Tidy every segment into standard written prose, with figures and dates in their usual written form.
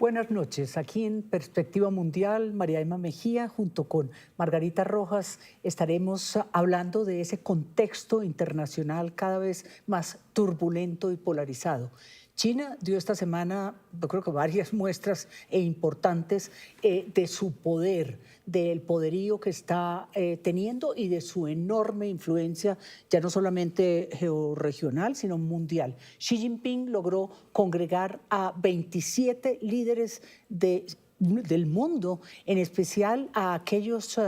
buenas noches. Aquí en Perspectiva Mundial, María Emma Mejía, junto con Margarita Rojas, estaremos hablando de ese contexto internacional cada vez más turbulento y polarizado. China dio esta semana, yo creo que varias muestras importantes de su poder, del poderío que está teniendo y de su enorme influencia, ya no solamente georregional, sino mundial. Xi Jinping logró congregar a 27 líderes del mundo, en especial a aquellos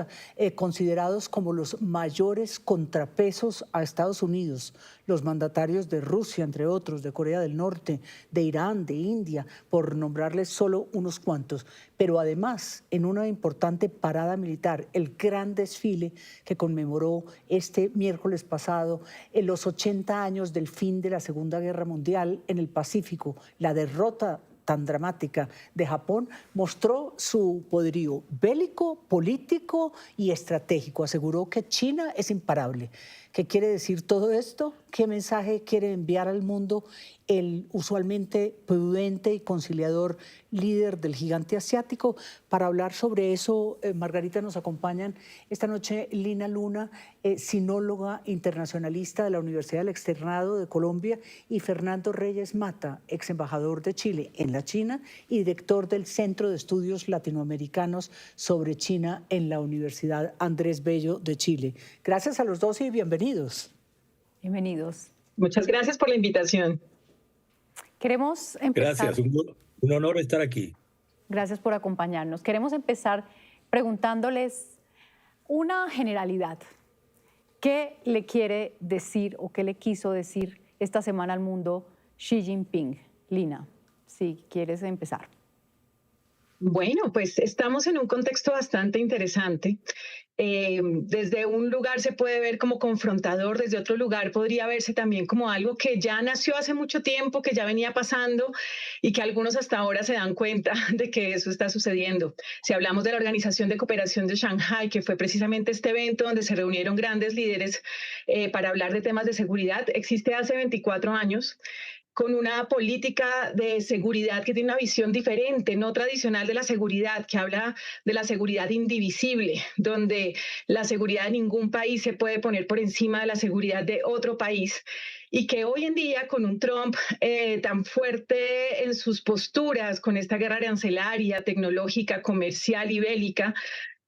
considerados como los mayores contrapesos a Estados Unidos, los mandatarios de Rusia, entre otros, de Corea del Norte, de Irán, de India, por nombrarles solo unos cuantos. Pero además, en una importante parada militar, el gran desfile que conmemoró este miércoles pasado en los 80 años del fin de la Segunda Guerra Mundial en el Pacífico, la derrota tan dramática de Japón, mostró su poderío bélico, político y estratégico. Aseguró que China es imparable. ¿Qué quiere decir todo esto? ¿Qué mensaje quiere enviar al mundo el usualmente prudente y conciliador líder del gigante asiático? Para hablar sobre eso, Margarita, nos acompañan esta noche Lina Luna, sinóloga internacionalista de la Universidad del Externado de Colombia, y Fernando Reyes Mata, ex embajador de Chile en la China y director del Centro de Estudios Latinoamericanos sobre China en la Universidad Andrés Bello de Chile. Gracias a los dos y bienvenidos. Bienvenidos. Muchas gracias por la invitación. Queremos empezar. Gracias, un honor estar aquí. Gracias por acompañarnos. Queremos empezar preguntándoles una generalidad. ¿Qué le quiere decir o qué le quiso decir esta semana al mundo Xi Jinping? Lina, si quieres empezar. Bueno, pues estamos en un contexto bastante interesante. Desde un lugar se puede ver como confrontador, desde otro lugar podría verse también como algo que ya nació hace mucho tiempo, que ya venía pasando y que algunos hasta ahora se dan cuenta de que eso está sucediendo. Si hablamos de la Organización de Cooperación de Shanghái, que fue precisamente este evento donde se reunieron grandes líderes para hablar de temas de seguridad, existe hace 24 años. Con una política de seguridad que tiene una visión diferente, no tradicional de la seguridad, que habla de la seguridad indivisible, donde la seguridad de ningún país se puede poner por encima de la seguridad de otro país, y que hoy en día, con un Trump tan fuerte en sus posturas, con esta guerra arancelaria, tecnológica, comercial y bélica,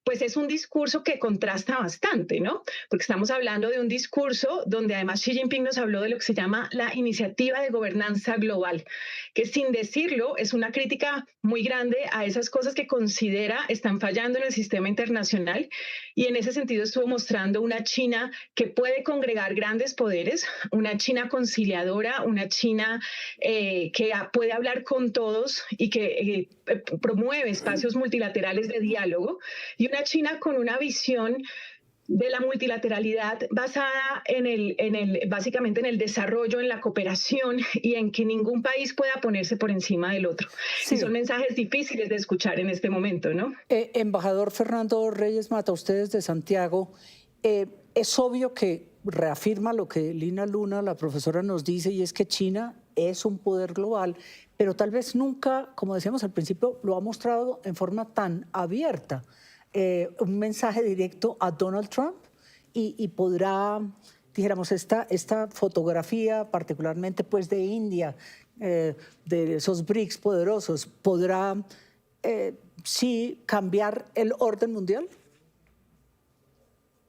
pues es un discurso que contrasta bastante, ¿no? Porque estamos hablando de un discurso donde además Xi Jinping nos habló de lo que se llama la iniciativa de gobernanza global, que sin decirlo es una crítica muy grande a esas cosas que considera están fallando en el sistema internacional, y en ese sentido estuvo mostrando una China que puede congregar grandes poderes, una China conciliadora, una China que puede hablar con todos y que promueve espacios multilaterales de diálogo, y una China con una visión de la multilateralidad basada básicamente en el desarrollo, en la cooperación y en que ningún país pueda ponerse por encima del otro. Sí. Y son mensajes difíciles de escuchar en este momento, ¿no? Embajador Fernando Reyes Mata, ustedes de Santiago, es obvio que reafirma lo que Lina Luna, la profesora, nos dice, y es que China es un poder global, pero tal vez nunca, como decíamos al principio, lo ha mostrado en forma tan abierta. Un mensaje directo a Donald Trump y podrá, dijéramos, esta fotografía, particularmente pues de India, de esos BRICS poderosos, podrá sí cambiar el orden mundial.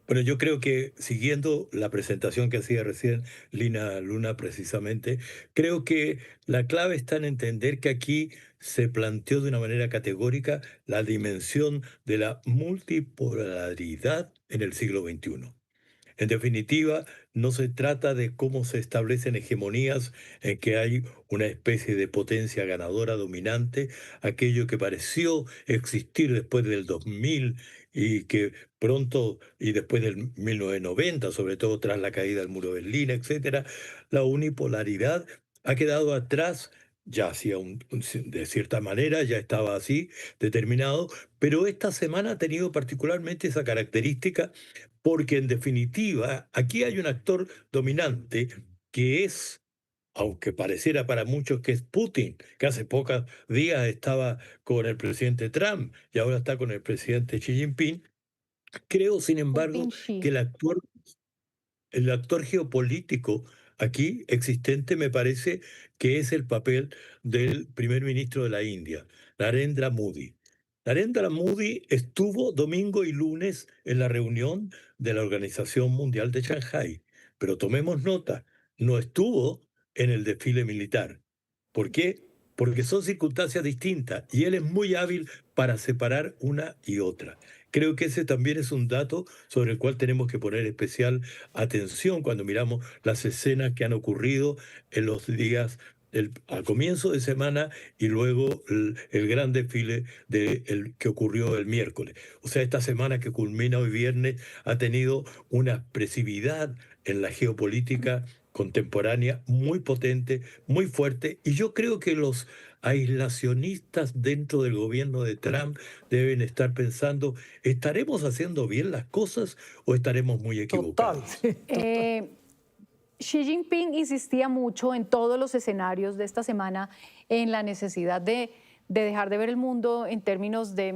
Bueno, yo creo que siguiendo la presentación que hacía recién Lina Luna precisamente, creo que la clave está en entender que aquí se planteó de una manera categórica la dimensión de la multipolaridad en el siglo XXI. En definitiva, no se trata de cómo se establecen hegemonías en que hay una especie de potencia ganadora dominante, aquello que pareció existir después del 2000 y que pronto, y después del 1990, sobre todo tras la caída del muro de Berlín, etcétera, la unipolaridad ha quedado atrás. Ya hacía de cierta manera, ya estaba así determinado, pero esta semana ha tenido particularmente esa característica porque en definitiva aquí hay un actor dominante que es aunque pareciera para muchos que es Putin, que hace pocos días estaba con el presidente Trump y ahora está con el presidente Xi Jinping, creo, sin embargo, Putin Xi. que el actor geopolítico aquí existente me parece que es el papel del primer ministro de la India, Narendra Modi. Narendra Modi estuvo domingo y lunes en la reunión de la Organización Mundial de Shanghái, pero tomemos nota, no estuvo en el desfile militar. ¿Por qué? Porque son circunstancias distintas y él es muy hábil para separar una y otra. Creo que ese también es un dato sobre el cual tenemos que poner especial atención cuando miramos las escenas que han ocurrido en los días al comienzo de semana y luego el gran desfile que ocurrió el miércoles. O sea, esta semana que culmina hoy viernes ha tenido una expresividad en la geopolítica contemporánea muy potente, muy fuerte, y yo creo que los aislacionistas dentro del gobierno de Trump deben estar pensando, ¿estaremos haciendo bien las cosas o estaremos muy Total, equivocados? sí, total. Xi Jinping insistía mucho en todos los escenarios de esta semana en la necesidad de dejar de ver el mundo en términos de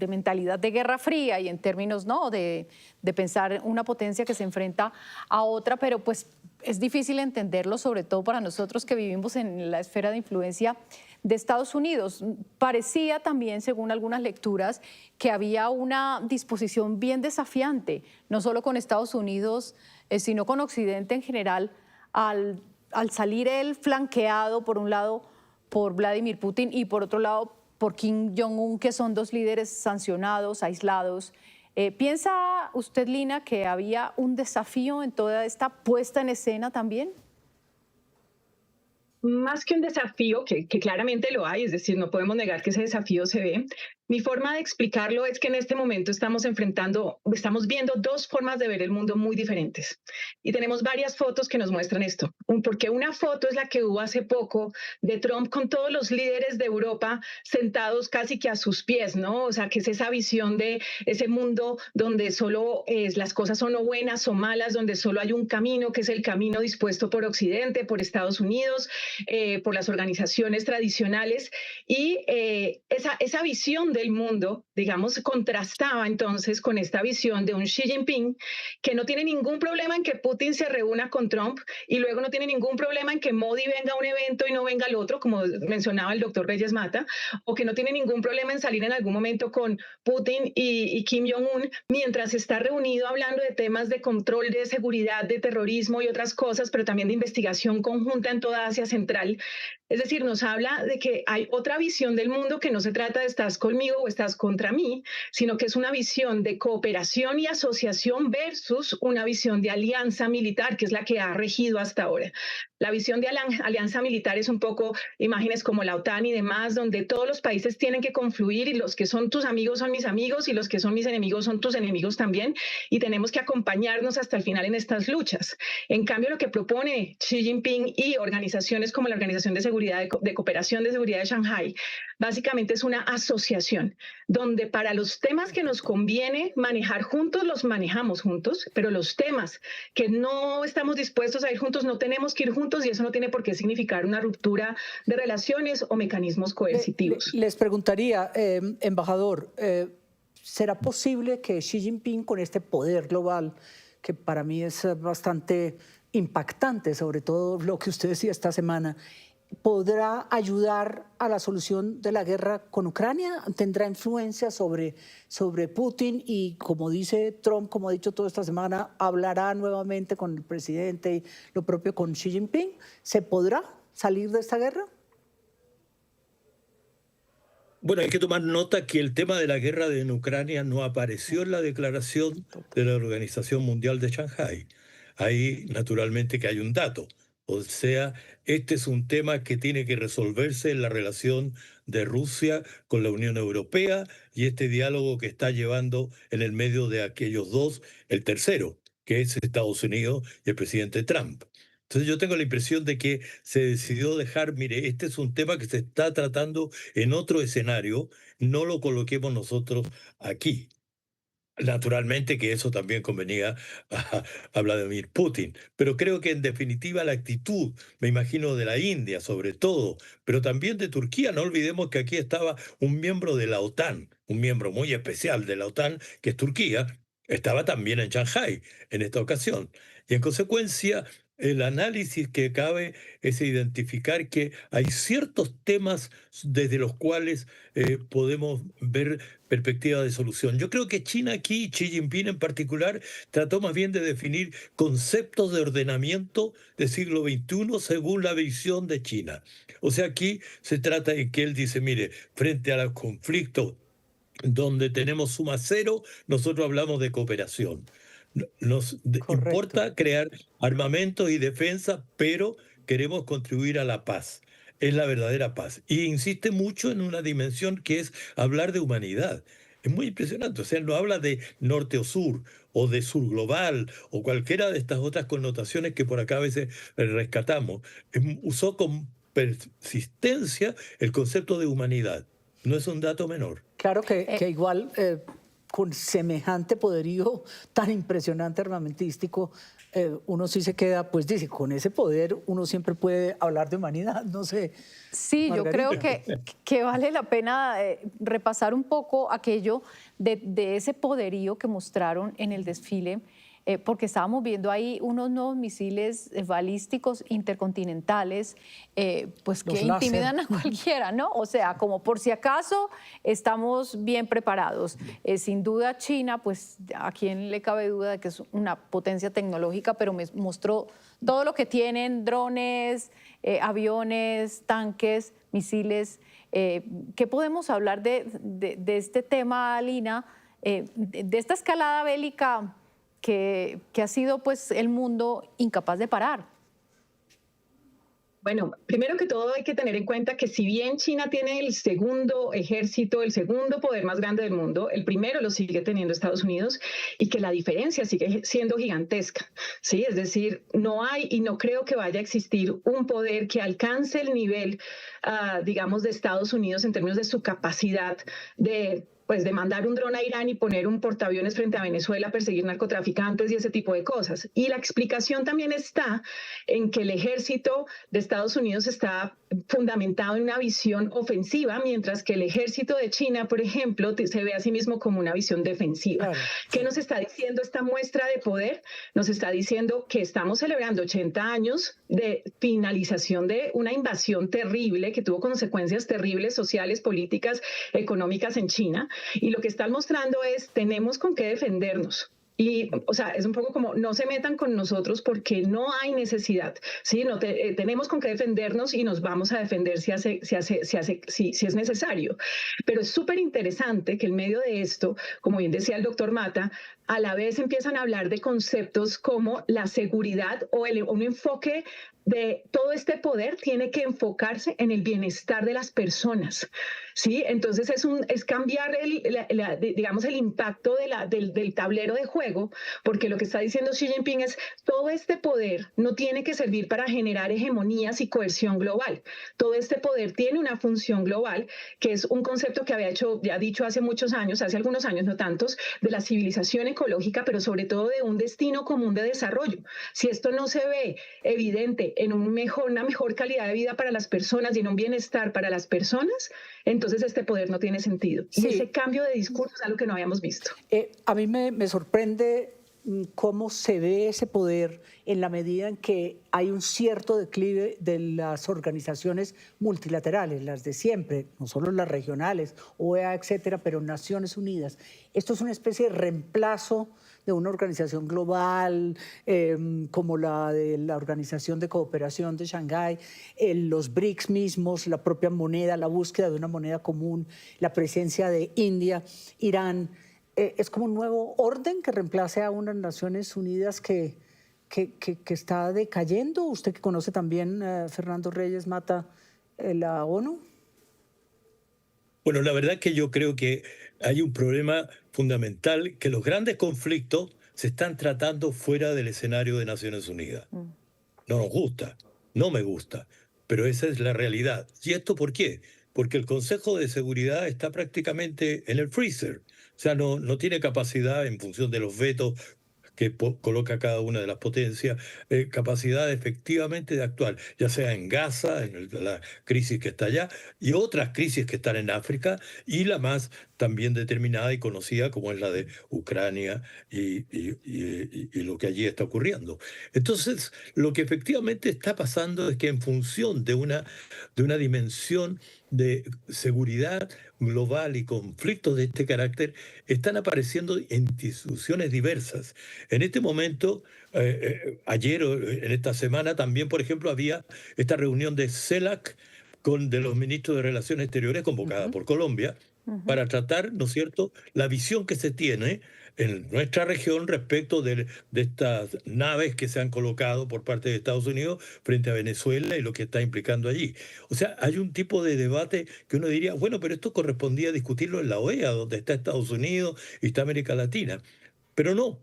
mentalidad de guerra fría y en términos ¿no? de pensar una potencia que se enfrenta a otra, pero pues es difícil entenderlo, sobre todo para nosotros que vivimos en la esfera de influencia de Estados Unidos. Parecía también, según algunas lecturas, que había una disposición bien desafiante, no solo con Estados Unidos, sino con Occidente en general, al salir él flanqueado, por un lado, por Vladimir Putin y por otro lado, por Kim Jong-un, que son dos líderes sancionados, aislados. ¿Piensa usted, Lina, que había un desafío en toda esta puesta en escena también? Más que un desafío, que claramente lo hay, es decir, no podemos negar que ese desafío se ve. Mi forma de explicarlo es que en este momento estamos viendo dos formas de ver el mundo muy diferentes. Y tenemos varias fotos que nos muestran esto. Porque una foto es la que hubo hace poco de Trump con todos los líderes de Europa sentados casi que a sus pies, ¿no? O sea, que es esa visión de ese mundo donde solo las cosas son o buenas o malas, donde solo hay un camino, que es el camino dispuesto por Occidente, por Estados Unidos, por las organizaciones tradicionales. Y esa visión del mundo, digamos, contrastaba entonces con esta visión de un Xi Jinping que no tiene ningún problema en que Putin se reúna con Trump y luego no tiene ningún problema en que Modi venga a un evento y no venga al otro, como mencionaba el doctor Reyes Mata, o que no tiene ningún problema en salir en algún momento con Putin y Kim Jong-un mientras está reunido hablando de temas de control de seguridad, de terrorismo y otras cosas, pero también de investigación conjunta en toda Asia Central. Es decir, nos habla de que hay otra visión del mundo que no se trata de estás conmigo o estás contra mí, sino que es una visión de cooperación y asociación versus una visión de alianza militar, que es la que ha regido hasta ahora. La visión de alianza militar es un poco imágenes como la OTAN y demás, donde todos los países tienen que confluir y los que son tus amigos son mis amigos y los que son mis enemigos son tus enemigos también, y tenemos que acompañarnos hasta el final en estas luchas. En cambio, lo que propone Xi Jinping y organizaciones como la Organización de Seguridad de Cooperación de Seguridad de Shanghái, básicamente es una asociación donde para los temas que nos conviene manejar juntos, los manejamos juntos, pero los temas que no estamos dispuestos a ir juntos, no tenemos que ir juntos, y eso no tiene por qué significar una ruptura de relaciones o mecanismos coercitivos. Les preguntaría, embajador, ¿será posible que Xi Jinping, con este poder global, que para mí es bastante impactante, sobre todo lo que usted decía esta semana, podrá ayudar a la solución de la guerra con Ucrania? ¿Tendrá influencia sobre Putin? Y como dice Trump, como ha dicho toda esta semana, hablará nuevamente con el presidente y lo propio con Xi Jinping. ¿Se podrá salir de esta guerra? Bueno, hay que tomar nota que el tema de la guerra en Ucrania no apareció en la declaración de la Organización Mundial de Shanghái. Ahí, naturalmente, que hay un dato. O sea, este es un tema que tiene que resolverse en la relación de Rusia con la Unión Europea y este diálogo que está llevando en el medio de aquellos dos, el tercero, que es Estados Unidos y el presidente Trump. Entonces yo tengo la impresión de que se decidió dejar, mire, este es un tema que se está tratando en otro escenario, no lo coloquemos nosotros aquí. Naturalmente que eso también convenía a Vladimir Putin, pero creo que en definitiva la actitud, me imagino de la India sobre todo, pero también de Turquía, no olvidemos que aquí estaba un miembro de la OTAN, un miembro muy especial de la OTAN, que es Turquía, estaba también en Shanghái en esta ocasión. Y en consecuencia, el análisis que cabe es identificar que hay ciertos temas desde los cuales podemos ver perspectiva de solución. Yo creo que China aquí, Xi Jinping en particular, trató más bien de definir conceptos de ordenamiento del siglo XXI según la visión de China. O sea, aquí se trata de que él dice, mire, frente a los conflictos donde tenemos suma cero, nosotros hablamos de cooperación. Correcto. Importa crear armamentos y defensa, pero queremos contribuir a la paz. Es la verdadera paz. Y insiste mucho en una dimensión que es hablar de humanidad. Es muy impresionante. O sea, no habla de norte o sur, o de sur global, o cualquiera de estas otras connotaciones que por acá a veces rescatamos. Usó con persistencia el concepto de humanidad. No es un dato menor. Claro que, Eh, que igual con semejante poderío tan impresionante armamentístico, uno sí se queda, pues dice, con ese poder uno siempre puede hablar de humanidad, no sé, Sí, yo creo Margarita. que vale la pena repasar un poco aquello de ese poderío que mostraron en el desfile, porque estábamos viendo ahí unos nuevos misiles balísticos intercontinentales, pues Los que láser. intimidan a cualquiera, ¿no? O sea, como por si acaso estamos bien preparados. Sin duda China, pues a quién le cabe duda de que es una potencia tecnológica, pero me mostró todo lo que tienen, drones, aviones, tanques, misiles. ¿Qué podemos hablar de este tema, Lina, de esta escalada bélica que ha sido pues el mundo incapaz de parar? Bueno, primero que todo hay que tener en cuenta que si bien China tiene el segundo ejército, el segundo poder más grande del mundo, el primero lo sigue teniendo Estados Unidos y que la diferencia sigue siendo gigantesca, ¿sí? Es decir, no hay y no creo que vaya a existir un poder que alcance el nivel, digamos, de Estados Unidos en términos de su capacidad de pues de mandar un dron a Irán y poner un portaaviones frente a Venezuela, perseguir narcotraficantes y ese tipo de cosas. Y la explicación también está en que el ejército de Estados Unidos está fundamentado en una visión ofensiva, mientras que el ejército de China, por ejemplo, se ve a sí mismo como una visión defensiva. Claro, ¿Qué sí. nos está diciendo esta muestra de poder? Nos está diciendo que estamos celebrando 80 años de finalización de una invasión terrible que tuvo consecuencias terribles sociales, políticas, económicas en China. Y lo que están mostrando es, tenemos con qué defendernos. Y, o sea, es un poco como, no se metan con nosotros porque no hay necesidad, ¿sí? No tenemos con qué defendernos y nos vamos a defender si es necesario. Pero es súper interesante que en medio de esto, como bien decía el doctor Mata, a la vez empiezan a hablar de conceptos como la seguridad o un enfoque de todo este poder tiene que enfocarse en el bienestar de las personas, ¿sí? Entonces es cambiar digamos, el impacto del tablero de juego, porque lo que está diciendo Xi Jinping es todo este poder no tiene que servir para generar hegemonías y coerción global. Todo este poder tiene una función global, que es un concepto que había dicho hace muchos años, hace algunos años, no tantos, de la civilización ecológica, pero sobre todo de un destino común de desarrollo. Si esto no se ve evidente en una mejor calidad de vida para las personas y en un bienestar para las personas, entonces este poder no tiene sentido. Y ese Sí, cambio de discurso es algo que no habíamos visto. a mí me sorprende cómo se ve ese poder en la medida en que hay un cierto declive de las organizaciones multilaterales, las de siempre, no solo las regionales, OEA, etcétera, pero Naciones Unidas. Esto es una especie de reemplazo de una organización global como la de la Organización de Cooperación de Shanghái, los BRICS mismos, la propia moneda, la búsqueda de una moneda común, la presencia de India, Irán. Es como un nuevo orden que reemplace a unas Naciones Unidas que está decayendo. Usted que conoce también, Fernando Reyes Mata, la ONU. Bueno, la verdad que yo creo que hay un problema fundamental, que los grandes conflictos se están tratando fuera del escenario de Naciones Unidas. Mm. No nos gusta, no me gusta, pero esa es la realidad. ¿Y esto por qué? Porque el Consejo de Seguridad está prácticamente en el freezer. O sea, no tiene capacidad en función de los vetos que coloca cada una de las potencias, capacidad efectivamente de actuar, ya sea en Gaza, en la crisis que está allá, y otras crisis que están en África, y la más también determinada y conocida como es la de Ucrania y lo que allí está ocurriendo. Entonces, lo que efectivamente está pasando es que en función de una dimensión de seguridad global y conflictos de este carácter, están apareciendo instituciones diversas. En este momento, ayer o en esta semana también, por ejemplo, había esta reunión de CELAC de los ministros de Relaciones Exteriores convocada Ujú, por Colombia ujú. para tratar, ¿no es cierto?, la visión que se tiene en nuestra región respecto de estas naves que se han colocado por parte de Estados Unidos frente a Venezuela y lo que está implicando allí. O sea, hay un tipo de debate que uno diría, bueno, pero esto correspondía a discutirlo en la OEA, donde está Estados Unidos y está América Latina. Pero no,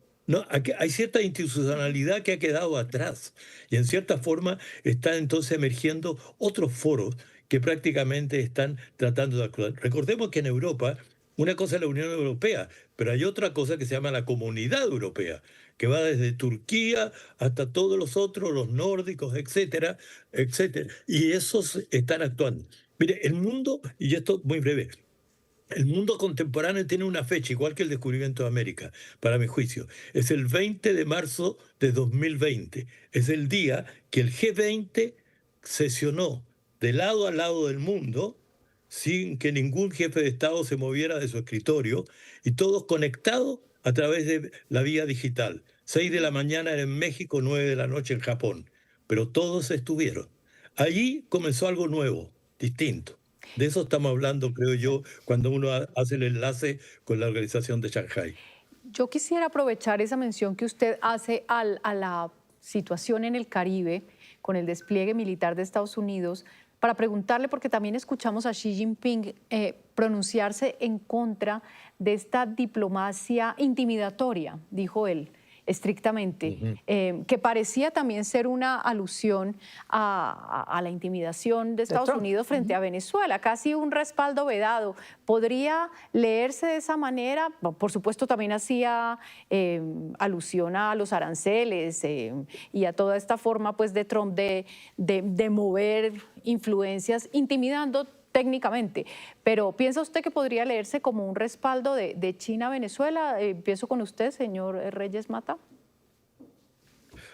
aquí hay cierta institucionalidad que ha quedado atrás y en cierta forma están entonces emergiendo otros foros que prácticamente están tratando de actuar. Recordemos que en Europa, una cosa es la Unión Europea, pero hay otra cosa que se llama la Comunidad Europea, que va desde Turquía hasta todos los otros, los nórdicos, etcétera, etcétera. Y esos están actuando. Mire, el mundo, y esto muy breve, el mundo contemporáneo tiene una fecha, igual que el descubrimiento de América, para mi juicio. Es el 20 de marzo de 2020. Es el día que el G20 sesionó de lado a lado del mundo sin que ningún jefe de Estado se moviera de su escritorio y todos conectados a través de la vía digital. 6 de la mañana en México, 9 de la noche en Japón. Pero todos estuvieron. Allí comenzó algo nuevo, distinto. De eso estamos hablando, creo yo, cuando uno hace el enlace con la organización de Shanghái. Yo quisiera aprovechar esa mención que usted hace a la situación en el Caribe con el despliegue militar de Estados Unidos para preguntarle, porque también escuchamos a Xi Jinping pronunciarse en contra de esta diplomacia intimidatoria, dijo él estrictamente, Ujú. que parecía también ser una alusión a la intimidación de De Estados Trump. Unidos frente Ujú. a Venezuela, casi un respaldo vedado. ¿Podría leerse de esa manera? Por supuesto, también hacía alusión a los aranceles y a toda esta forma pues, de Trump de mover influencias, intimidando técnicamente. Pero ¿piensa usted que podría leerse como un respaldo de China a Venezuela? Empiezo con usted, señor Reyes Mata.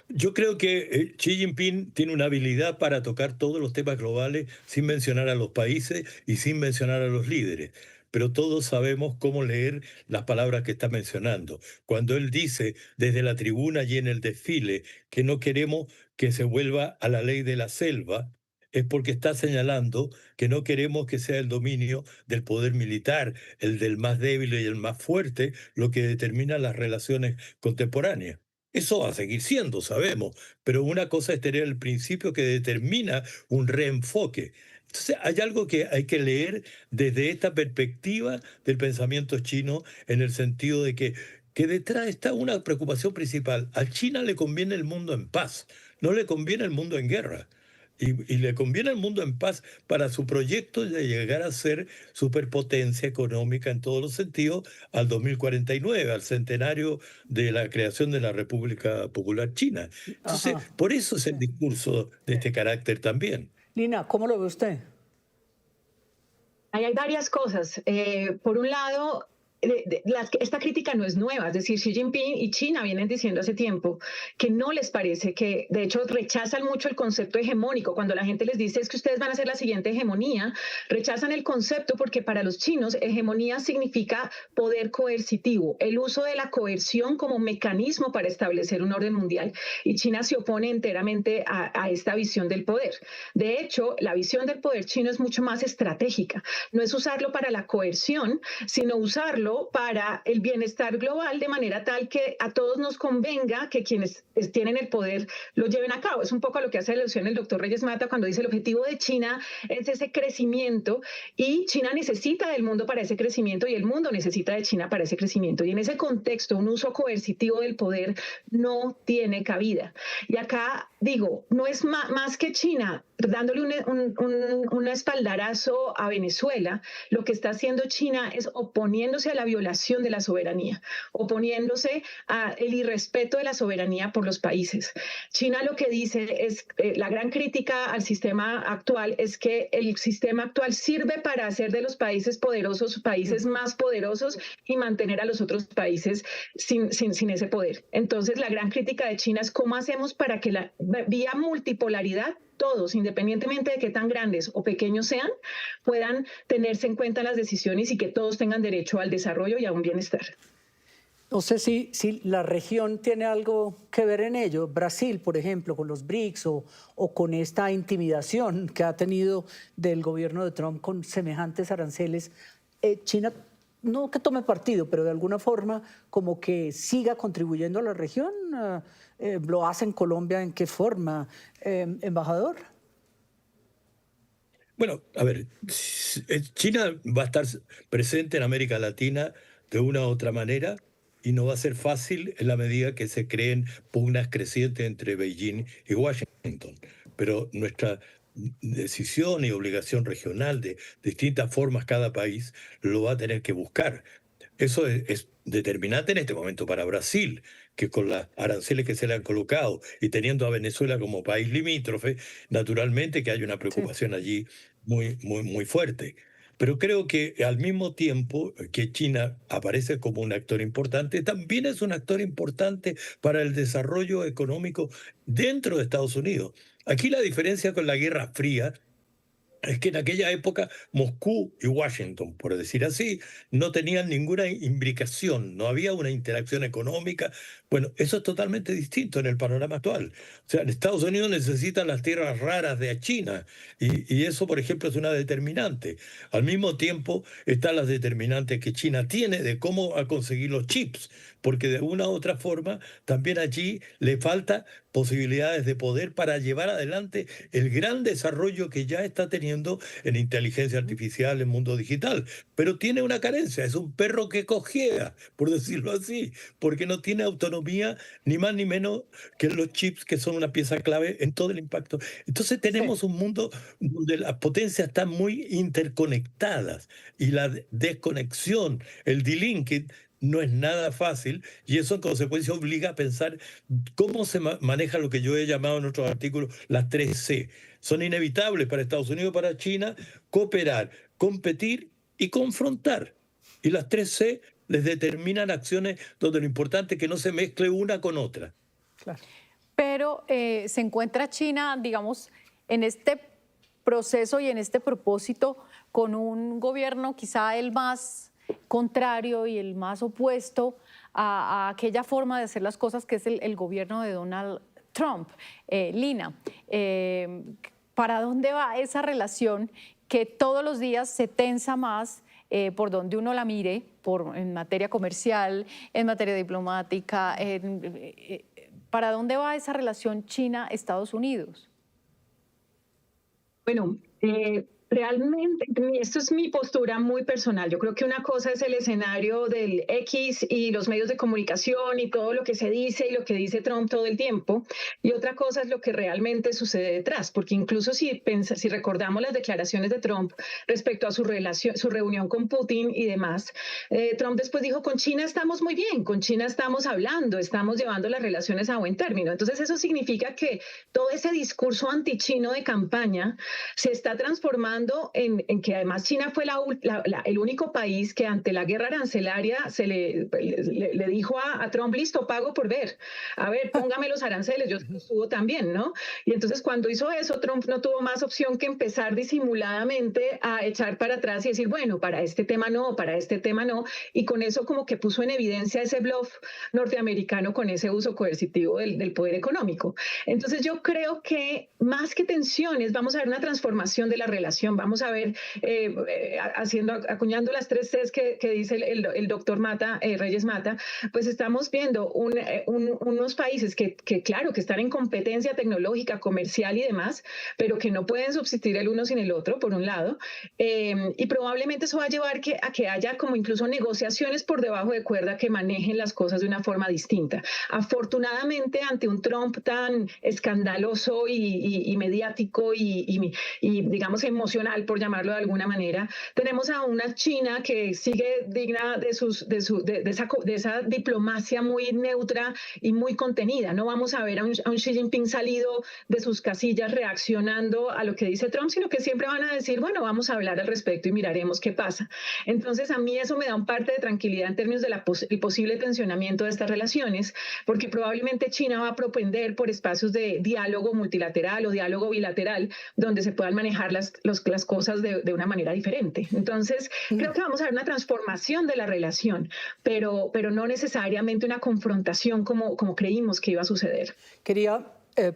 Yo creo que Xi Jinping tiene una habilidad para tocar todos los temas globales sin mencionar a los países y sin mencionar a los líderes. Pero todos sabemos cómo leer las palabras que está mencionando. Cuando él dice desde la tribuna y en el desfile que no queremos que se vuelva a la ley de la selva, es porque está señalando que no queremos que sea el dominio del poder militar, el del más débil y el más fuerte, lo que determina las relaciones contemporáneas. Eso va a seguir siendo, sabemos, pero una cosa es tener el principio que determina un reenfoque. Entonces, hay algo que hay que leer desde esta perspectiva del pensamiento chino, en el sentido de que detrás está una preocupación principal. A China le conviene el mundo en paz, no le conviene el mundo en guerra. Y le conviene el mundo en paz para su proyecto de llegar a ser superpotencia económica en todos los sentidos al 2049, al centenario de la creación de la República Popular China. Entonces, Ajá. por eso es Sí, el discurso de sí. este carácter también. Lina, ¿cómo lo ve usted? Ahí hay varias cosas. Por un lado, esta crítica no es nueva, es decir, Xi Jinping y China vienen diciendo hace tiempo que no les parece que, de hecho, rechazan mucho el concepto hegemónico. Cuando la gente les dice es que ustedes van a ser la siguiente hegemonía, rechazan el concepto porque para los chinos hegemonía significa poder coercitivo, el uso de la coerción como mecanismo para establecer un orden mundial. Y China se opone enteramente a esta visión del poder. De hecho, la visión del poder chino es mucho más estratégica. No es usarlo para la coerción, sino usarlo para el bienestar global de manera tal que a todos nos convenga que quienes tienen el poder lo lleven a cabo. Es un poco a lo que hace alusión el doctor Reyes Mata cuando dice el objetivo de China es ese crecimiento y China necesita del mundo para ese crecimiento y el mundo necesita de China para ese crecimiento. Y en ese contexto, un uso coercitivo del poder no tiene cabida. Y acá digo, no es más que China dándole un espaldarazo a Venezuela, lo que está haciendo China es oponiéndose la violación de la soberanía, oponiéndose al irrespeto de la soberanía por los países. China lo que dice es, la gran crítica al sistema actual es que el sistema actual sirve para hacer de los países poderosos países más poderosos y mantener a los otros países sin ese poder. Entonces, la gran crítica de China es cómo hacemos para que la vía multipolaridad todos, independientemente de qué tan grandes o pequeños sean, puedan tenerse en cuenta las decisiones y que todos tengan derecho al desarrollo y a un bienestar. No sé si la región tiene algo que ver en ello. Brasil, por ejemplo, con los BRICS o con esta intimidación que ha tenido del gobierno de Trump con semejantes aranceles. China, no que tome partido, pero de alguna forma como que siga contribuyendo a la región. ¿Lo hace en Colombia? ¿En qué forma, embajador? Bueno, a ver, China va a estar presente en América Latina de una u otra manera y no va a ser fácil en la medida que se creen pugnas crecientes entre Beijing y Washington. Pero nuestra decisión y obligación regional de distintas formas cada país lo va a tener que buscar. Eso es determinante en este momento para Brasil, que con las aranceles que se le han colocado y teniendo a Venezuela como país limítrofe, naturalmente que hay una preocupación allí muy fuerte. Pero creo que al mismo tiempo que China aparece como un actor importante, también es un actor importante para el desarrollo económico dentro de Estados Unidos. Aquí la diferencia con la Guerra Fría es que en aquella época Moscú y Washington, por decir así, no tenían ninguna imbricación, no había una interacción económica. Bueno, eso es totalmente distinto en el panorama actual. O sea, Estados Unidos necesita las tierras raras de China y eso, por ejemplo, es una determinante. Al mismo tiempo están las determinantes que China tiene de cómo va a conseguir los chips, porque de una u otra forma también allí le falta posibilidades de poder para llevar adelante el gran desarrollo que ya está teniendo en inteligencia artificial, en mundo digital. Pero tiene una carencia, es un perro que cojea, por decirlo así, porque no tiene autonomía ni más ni menos que los chips, que son una pieza clave en todo el impacto. Entonces tenemos un mundo donde las potencias están muy interconectadas y la desconexión, el delinking, no es nada fácil y eso en consecuencia obliga a pensar cómo se maneja lo que yo he llamado en otros artículos las 3C. Son inevitables para Estados Unidos, para China, cooperar, competir y confrontar. Y las 3C les determinan acciones donde lo importante es que no se mezcle una con otra. Claro. Pero se encuentra China, digamos, en este proceso y en este propósito con un gobierno quizá el más contrario y el más opuesto a aquella forma de hacer las cosas que es el gobierno de Donald Trump. Lina, ¿para dónde va esa relación que todos los días se tensa más por donde uno la mire, en materia comercial, en materia diplomática? ¿Para dónde va esa relación China-Estados Unidos? Bueno, realmente, esto es mi postura muy personal. Yo creo que una cosa es el escenario del X y los medios de comunicación y todo lo que se dice y lo que dice Trump todo el tiempo. Y otra cosa es lo que realmente sucede detrás, porque incluso si recordamos las declaraciones de Trump respecto a su reunión con Putin y demás, Trump después dijo, con China estamos muy bien, con China estamos hablando, estamos llevando las relaciones a buen término. Entonces eso significa que todo ese discurso antichino de campaña se está transformando en que además China fue el único país que ante la guerra arancelaria se le dijo a Trump, listo, pago por ver. A ver, póngame los aranceles, yo subo también, ¿no? Y entonces cuando hizo eso, Trump no tuvo más opción que empezar disimuladamente a echar para atrás y decir, bueno, para este tema no, para este tema no. Y con eso como que puso en evidencia ese bluff norteamericano con ese uso coercitivo del poder económico. Entonces yo creo que más que tensiones, vamos a ver una transformación de la relación. Vamos a ver, acuñando las 3Cs que dice el doctor Reyes Mata, pues estamos viendo unos países que claro, que están en competencia tecnológica, comercial y demás, pero que no pueden subsistir el uno sin el otro, por un lado, y probablemente eso va a llevar a que haya como incluso negociaciones por debajo de cuerda que manejen las cosas de una forma distinta. Afortunadamente, ante un Trump tan escandaloso y mediático y digamos emocional, funcional, por llamarlo de alguna manera. Tenemos a una China que sigue digna de esa diplomacia muy neutra y muy contenida. No vamos a ver a un Xi Jinping salido de sus casillas reaccionando a lo que dice Trump, sino que siempre van a decir, bueno, vamos a hablar al respecto y miraremos qué pasa. Entonces, a mí eso me da un parte de tranquilidad en términos del posible tensionamiento de estas relaciones, porque probablemente China va a propender por espacios de diálogo multilateral o diálogo bilateral, donde se puedan manejar las cosas de una manera diferente. Entonces, creo que vamos a ver una transformación de la relación, pero no necesariamente una confrontación como creímos que iba a suceder. Quería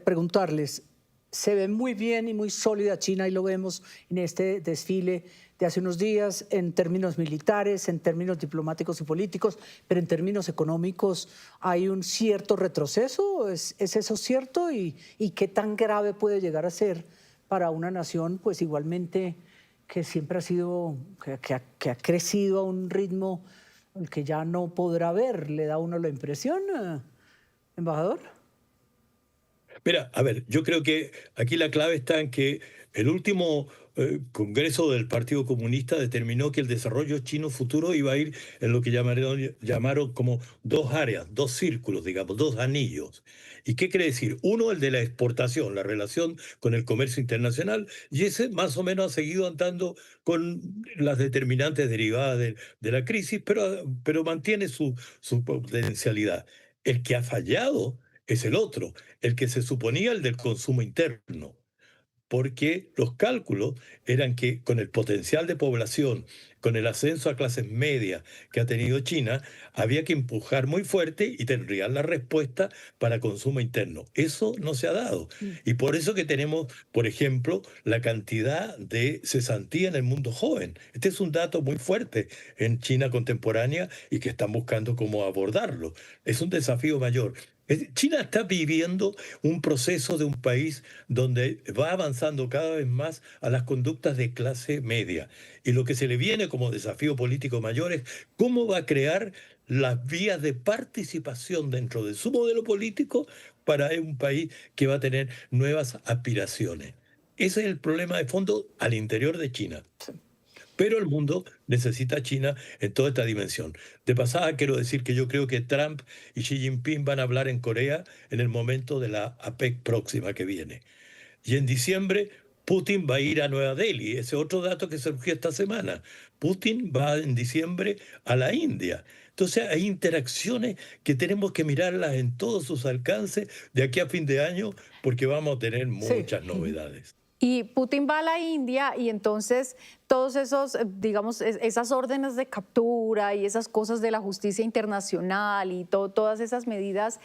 preguntarles, se ve muy bien y muy sólida China, y lo vemos en este desfile de hace unos días, en términos militares, en términos diplomáticos y políticos, pero en términos económicos hay un cierto retroceso. ¿Es eso cierto? ¿Y qué tan grave puede llegar a ser para una nación, pues igualmente que siempre ha sido, que ha crecido a un ritmo al que ya no podrá ver? ¿Le da a uno la impresión, embajador? Mira, a ver, yo creo que aquí la clave está en que el último Congreso del Partido Comunista determinó que el desarrollo chino futuro iba a ir en lo que llamaron como dos áreas, dos círculos, digamos, dos anillos. ¿Y qué quiere decir? Uno, el de la exportación, la relación con el comercio internacional, y ese más o menos ha seguido andando con las determinantes derivadas de la crisis, pero mantiene su potencialidad. El que ha fallado es el otro, el que se suponía el del consumo interno, porque los cálculos eran que con el potencial de población, con el ascenso a clases medias que ha tenido China, había que empujar muy fuerte y tendrían la respuesta para consumo interno. Eso no se ha dado. Y por eso que tenemos, por ejemplo, la cantidad de cesantía en el mundo joven. Este es un dato muy fuerte en China contemporánea y que están buscando cómo abordarlo. Es un desafío mayor. China está viviendo un proceso de un país donde va avanzando cada vez más a las conductas de clase media. Y lo que se le viene como desafío político mayor es cómo va a crear las vías de participación dentro de su modelo político para un país que va a tener nuevas aspiraciones. Ese es el problema de fondo al interior de China. Pero el mundo necesita a China en toda esta dimensión. De pasada, quiero decir que yo creo que Trump y Xi Jinping van a hablar en Corea en el momento de la APEC próxima que viene. Y en diciembre, Putin va a ir a Nueva Delhi. Ese otro dato que surgió esta semana. Putin va en diciembre a la India. Entonces hay interacciones que tenemos que mirarlas en todos sus alcances de aquí a fin de año, porque vamos a tener muchas novedades. Y Putin va a la India y entonces todos esos, digamos, esas órdenes de captura y esas cosas de la justicia internacional y todas esas medidas,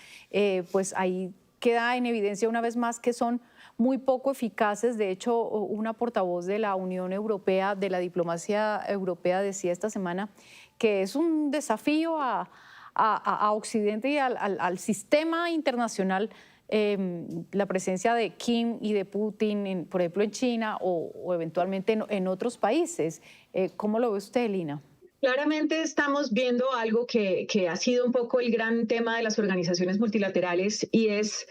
pues ahí queda en evidencia una vez más que son muy poco eficaces. De hecho, una portavoz de la Unión Europea, de la diplomacia europea, decía esta semana que es un desafío a Occidente y al sistema internacional la presencia de Kim y de Putin, por ejemplo, en China o eventualmente en otros países. ¿Cómo lo ve usted, Lina? Claramente estamos viendo algo que ha sido un poco el gran tema de las organizaciones multilaterales, y es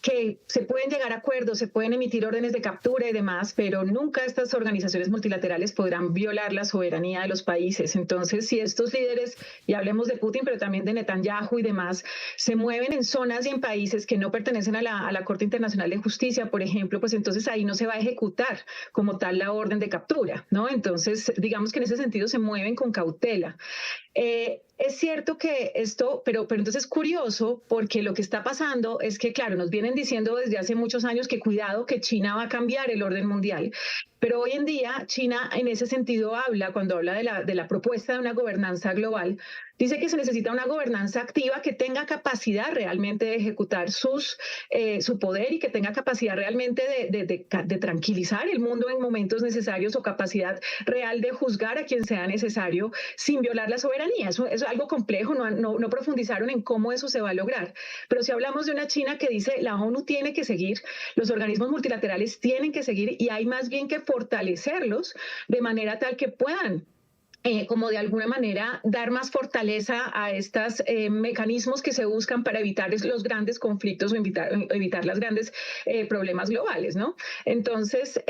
que se pueden llegar a acuerdos, se pueden emitir órdenes de captura y demás, pero nunca estas organizaciones multilaterales podrán violar la soberanía de los países. Entonces, si estos líderes, y hablemos de Putin, pero también de Netanyahu y demás, se mueven en zonas y en países que no pertenecen a la Corte Internacional de Justicia, por ejemplo, pues entonces ahí no se va a ejecutar como tal la orden de captura, ¿no? Entonces, digamos que en ese sentido se mueven con cautela. Es cierto que esto, pero entonces es curioso, porque lo que está pasando es que, claro, nos vienen diciendo desde hace muchos años que cuidado, que China va a cambiar el orden mundial. Pero hoy en día China en ese sentido habla, cuando habla de la propuesta de una gobernanza global, dice que se necesita una gobernanza activa que tenga capacidad realmente de ejecutar su poder y que tenga capacidad realmente de tranquilizar el mundo en momentos necesarios, o capacidad real de juzgar a quien sea necesario sin violar la soberanía. Eso es algo complejo, no profundizaron en cómo eso se va a lograr. Pero si hablamos de una China que dice la ONU tiene que seguir, los organismos multilaterales tienen que seguir, y hay más bien que fortalecerlos de manera tal que puedan como de alguna manera dar más fortaleza a estos mecanismos que se buscan para evitar los grandes conflictos o evitar los grandes problemas globales, ¿no? Entonces,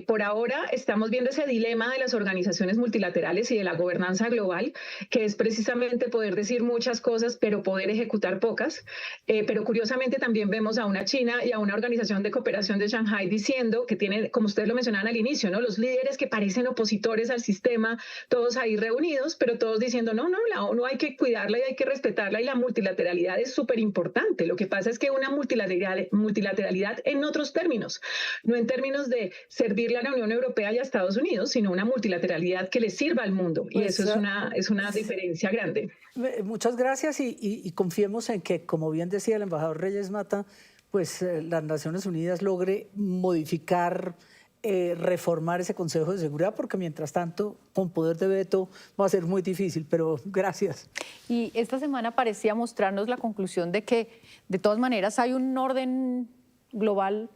por ahora estamos viendo ese dilema de las organizaciones multilaterales y de la gobernanza global, que es precisamente poder decir muchas cosas, pero poder ejecutar pocas. Pero curiosamente también vemos a una China y a una organización de cooperación de Shanghái diciendo que tienen, como ustedes lo mencionaban al inicio, ¿no? Los líderes que parecen opositores al sistema, todos ahí reunidos, pero todos diciendo, no, la ONU hay que cuidarla y hay que respetarla y la multilateralidad es súper importante. Lo que pasa es que una multilateralidad en otros términos, no en términos de servirle a la Unión Europea y a Estados Unidos, sino una multilateralidad que le sirva al mundo. Y Pues, eso es una diferencia grande. Muchas gracias y confiemos en que, como bien decía el embajador Reyes Mata, pues las Naciones Unidas logre modificar, reformar ese Consejo de Seguridad, porque mientras tanto, con poder de veto va a ser muy difícil, pero gracias. Y esta semana parecía mostrarnos la conclusión de que, de todas maneras, hay un orden global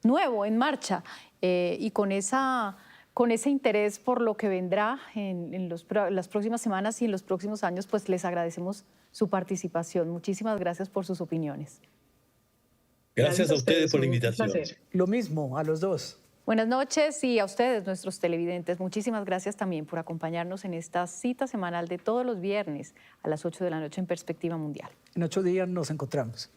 nuevo en marcha y con ese interés por lo que vendrá en las próximas semanas y en los próximos años, pues les agradecemos su participación. Muchísimas gracias por sus opiniones. Gracias a ustedes por la un invitación. placer. Lo mismo a los dos. Buenas noches y a ustedes, nuestros televidentes, muchísimas gracias también por acompañarnos en esta cita semanal de todos los viernes a las 8 de la noche en Perspectiva Mundial. En 8 días nos encontramos.